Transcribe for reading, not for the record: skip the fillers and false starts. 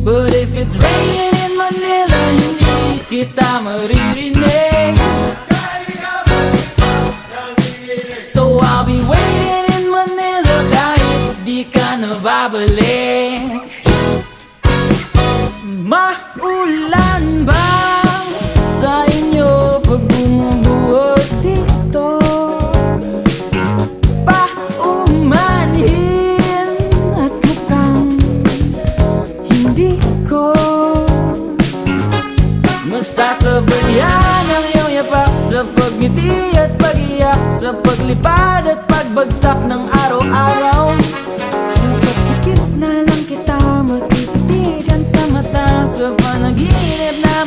But if it's raining in Manila, hindi kita maririnig. So I'll be waiting in Manila kahit di ka na babalik. Maulan ba sa inyo pag bumubuhos dito? Paumanhin at mukhang hindi ko masasabayan ang iyong yapak sa pagngiti at pag-iyak, sa paglipad at pagbagsak ng araw-araw. Sa pagpikit na lang kita matititigan sa mata, sa panaginip na